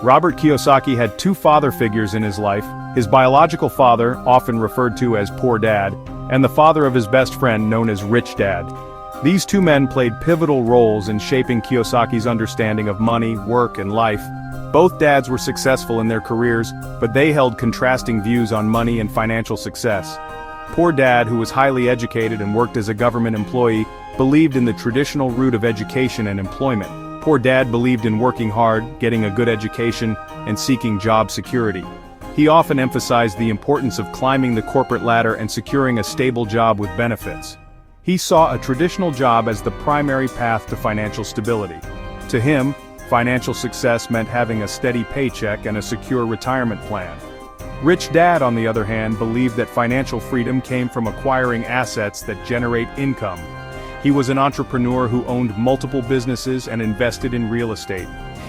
Robert Kiyosaki had two father figures in his life, his biological father, often referred to as Poor Dad, and the father of his best friend known as Rich Dad. These two men played pivotal roles in shaping Kiyosaki's understanding of money, work, and life. Both dads were successful in their careers, but they held contrasting views on money and financial success. Poor Dad, who was highly educated and worked as a government employee, believed in the traditional route of education and employment. Poor Dad believed in working hard, getting a good education, and seeking job security. He often emphasized the importance of climbing the corporate ladder and securing a stable job with benefits. He saw a traditional job as the primary path to financial stability. To him, financial success meant having a steady paycheck and a secure retirement plan. Rich Dad, on the other hand, believed that financial freedom came from acquiring assets that generate income. He was an entrepreneur who owned multiple businesses and invested in real estate.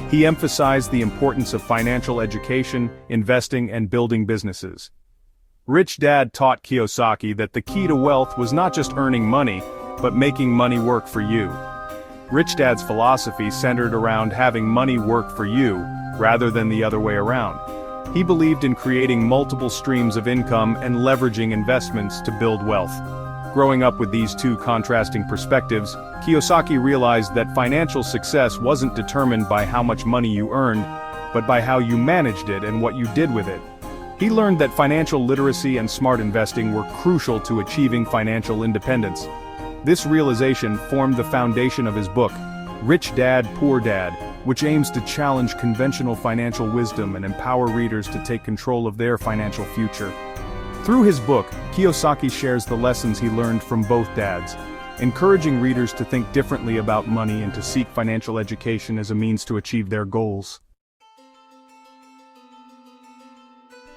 He emphasized the importance of financial education, investing, and building businesses. Rich Dad taught Kiyosaki that the key to wealth was not just earning money, but making money work for you. Rich Dad's philosophy centered around having money work for you, rather than the other way around. He believed in creating multiple streams of income and leveraging investments to build wealth. Growing up with these two contrasting perspectives, Kiyosaki realized that financial success wasn't determined by how much money you earned, but by how you managed it and what you did with it. He learned that financial literacy and smart investing were crucial to achieving financial independence. This realization formed the foundation of his book, Rich Dad, Poor Dad, which aims to challenge conventional financial wisdom and empower readers to take control of their financial future. Through his book, Kiyosaki shares the lessons he learned from both dads, encouraging readers to think differently about money and to seek financial education as a means to achieve their goals.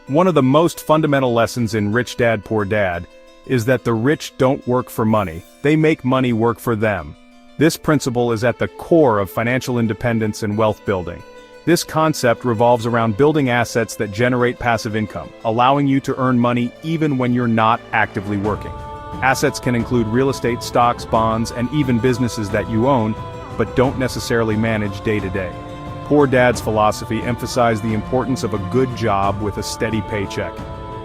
One of the most fundamental lessons in Rich Dad, Poor Dad is that the rich don't work for money, they make money work for them. This principle is at the core of financial independence and wealth building. This concept revolves around building assets that generate passive income, allowing you to earn money even when you're not actively working. Assets can include real estate, stocks, bonds, and even businesses that you own, but don't necessarily manage day to day. Poor Dad's philosophy emphasized the importance of a good job with a steady paycheck.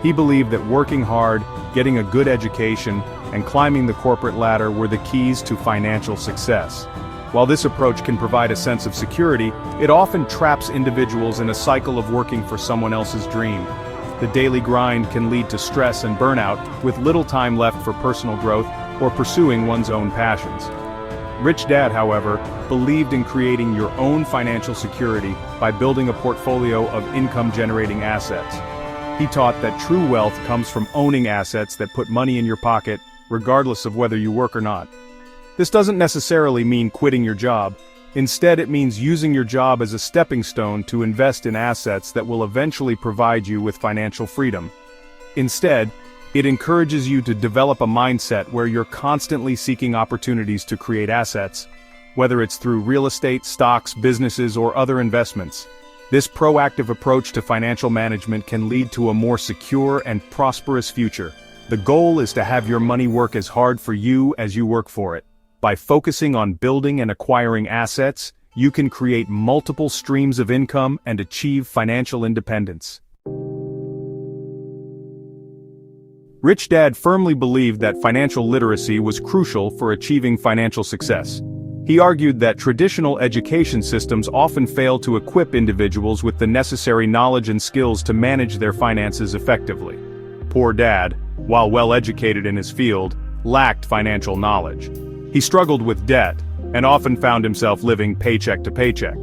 He believed that working hard, getting a good education, and climbing the corporate ladder were the keys to financial success. While this approach can provide a sense of security, it often traps individuals in a cycle of working for someone else's dream. The daily grind can lead to stress and burnout, with little time left for personal growth or pursuing one's own passions. Rich Dad, however, believed in creating your own financial security by building a portfolio of income-generating assets. He taught that true wealth comes from owning assets that put money in your pocket, regardless of whether you work or not. This doesn't necessarily mean quitting your job. Instead, it means using your job as a stepping stone to invest in assets that will eventually provide you with financial freedom. Instead, it encourages you to develop a mindset where you're constantly seeking opportunities to create assets, whether it's through real estate, stocks, businesses, or other investments. This proactive approach to financial management can lead to a more secure and prosperous future. The goal is to have your money work as hard for you as you work for it. By focusing on building and acquiring assets, you can create multiple streams of income and achieve financial independence. Rich Dad firmly believed that financial literacy was crucial for achieving financial success. He argued that traditional education systems often fail to equip individuals with the necessary knowledge and skills to manage their finances effectively. Poor Dad, while well-educated in his field, lacked financial knowledge. He struggled with debt, and often found himself living paycheck to paycheck.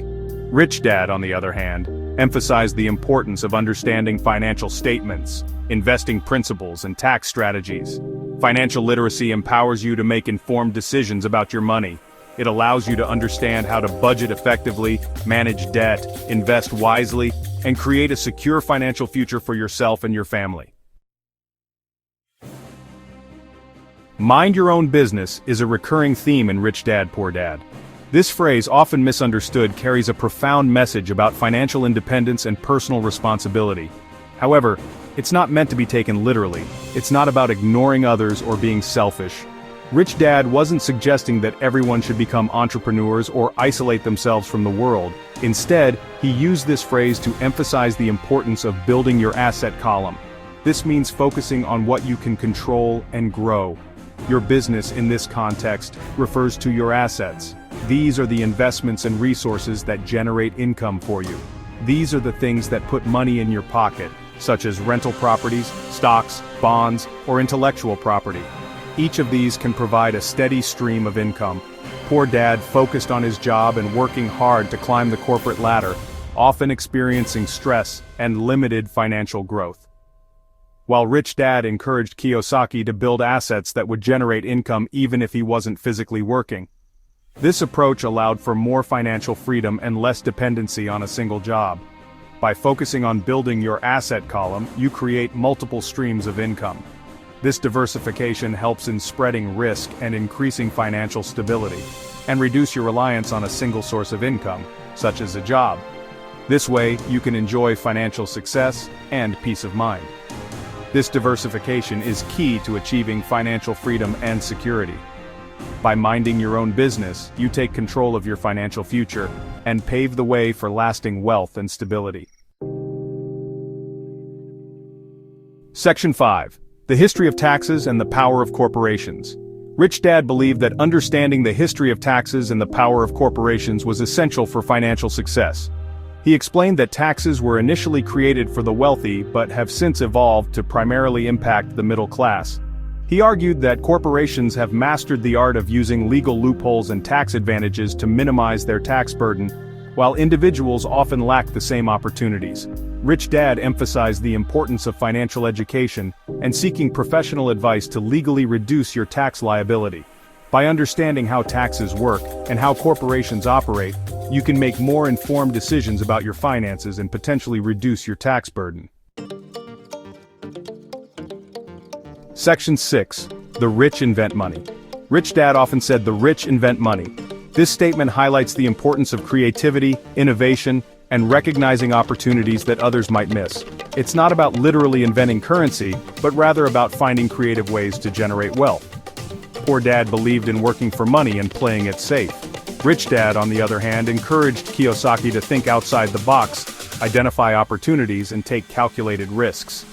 Rich Dad, on the other hand, emphasized the importance of understanding financial statements, investing principles, and tax strategies. Financial literacy empowers you to make informed decisions about your money. It allows you to understand how to budget effectively, manage debt, invest wisely, and create a secure financial future for yourself and your family. Mind your own business is a recurring theme in Rich Dad, Poor Dad. This phrase, often misunderstood, carries a profound message about financial independence and personal responsibility. However, it's not meant to be taken literally. It's not about ignoring others or being selfish. Rich Dad wasn't suggesting that everyone should become entrepreneurs or isolate themselves from the world. Instead, he used this phrase to emphasize the importance of building your asset column. This means focusing on what you can control and grow. Your business in this context refers to your assets. These are the investments and resources that generate income for you. These are the things that put money in your pocket, such as rental properties, stocks, bonds, or intellectual property. Each of these can provide a steady stream of income. Poor Dad focused on his job and working hard to climb the corporate ladder, often experiencing stress and limited financial growth. While Rich Dad encouraged Kiyosaki to build assets that would generate income even if he wasn't physically working. This approach allowed for more financial freedom and less dependency on a single job. By focusing on building your asset column, you create multiple streams of income. This diversification helps in spreading risk and increasing financial stability, and reduce your reliance on a single source of income, such as a job. This way, you can enjoy financial success and peace of mind. This diversification is key to achieving financial freedom and security. By minding your own business, you take control of your financial future and pave the way for lasting wealth and stability. Section 5. The history of taxes and the power of corporations. Rich Dad believed that understanding the history of taxes and the power of corporations was essential for financial success. He explained that taxes were initially created for the wealthy but have since evolved to primarily impact the middle class. He argued that corporations have mastered the art of using legal loopholes and tax advantages to minimize their tax burden, while individuals often lack the same opportunities. Rich Dad emphasized the importance of financial education and seeking professional advice to legally reduce your tax liability. By understanding how taxes work and how corporations operate, you can make more informed decisions about your finances and potentially reduce your tax burden. Section 6. The rich invent money. Rich Dad often said the rich invent money. This statement highlights the importance of creativity, innovation, and recognizing opportunities that others might miss. It's not about literally inventing currency, but rather about finding creative ways to generate wealth. Poor Dad believed in working for money and playing it safe. Rich Dad, on the other hand, encouraged Kiyosaki to think outside the box, identify opportunities, and take calculated risks.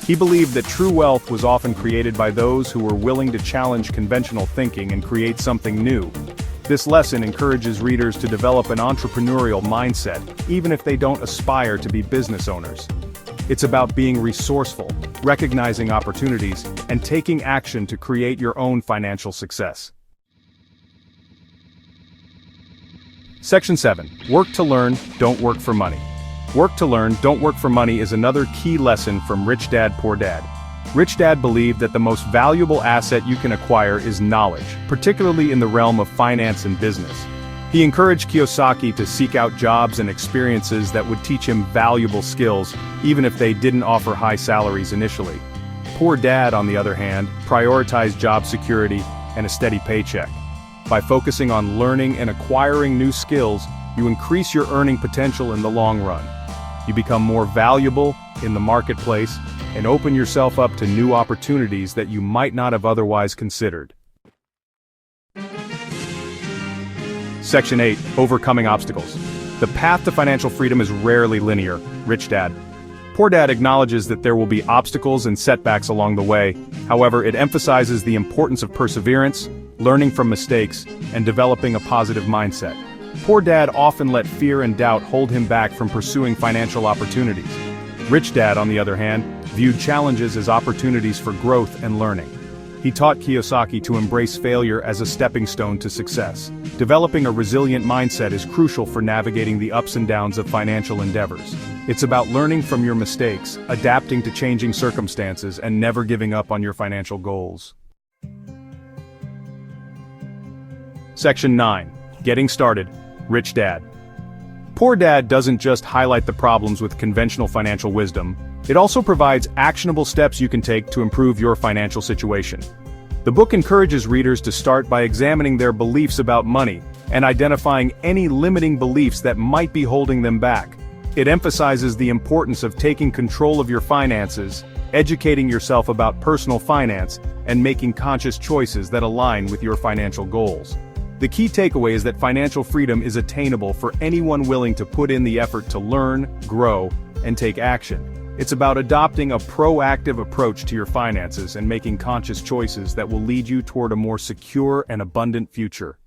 He believed that true wealth was often created by those who were willing to challenge conventional thinking and create something new. This lesson encourages readers to develop an entrepreneurial mindset, even if they don't aspire to be business owners. It's about being resourceful, recognizing opportunities, and taking action to create your own financial success. Section 7. Work to learn, don't work for money. Work to learn, don't work for money is another key lesson from Rich Dad Poor Dad. Rich Dad believed that the most valuable asset you can acquire is knowledge, particularly in the realm of finance and business. He encouraged Kiyosaki to seek out jobs and experiences that would teach him valuable skills, even if they didn't offer high salaries initially. Poor Dad, on the other hand, prioritized job security and a steady paycheck. By focusing on learning and acquiring new skills, you increase your earning potential in the long run. You become more valuable in the marketplace and open yourself up to new opportunities that you might not have otherwise considered. Section 8. Overcoming obstacles. The path to financial freedom is rarely linear. Rich Dad Poor Dad acknowledges that there will be obstacles and setbacks along the way. However, it emphasizes the importance of perseverance, learning from mistakes, and developing a positive mindset. Poor Dad often let fear and doubt hold him back from pursuing financial opportunities. Rich Dad, on the other hand, viewed challenges as opportunities for growth and learning. He taught Kiyosaki to embrace failure as a stepping stone to success. Developing a resilient mindset is crucial for navigating the ups and downs of financial endeavors. It's about learning from your mistakes, adapting to changing circumstances, and never giving up on your financial goals. Section 9. Getting started. Rich Dad Poor Dad doesn't just highlight the problems with conventional financial wisdom, it also provides actionable steps you can take to improve your financial situation. The book encourages readers to start by examining their beliefs about money and identifying any limiting beliefs that might be holding them back. It emphasizes the importance of taking control of your finances, educating yourself about personal finance, and making conscious choices that align with your financial goals. The key takeaway is that financial freedom is attainable for anyone willing to put in the effort to learn, grow, and take action. It's about adopting a proactive approach to your finances and making conscious choices that will lead you toward a more secure and abundant future.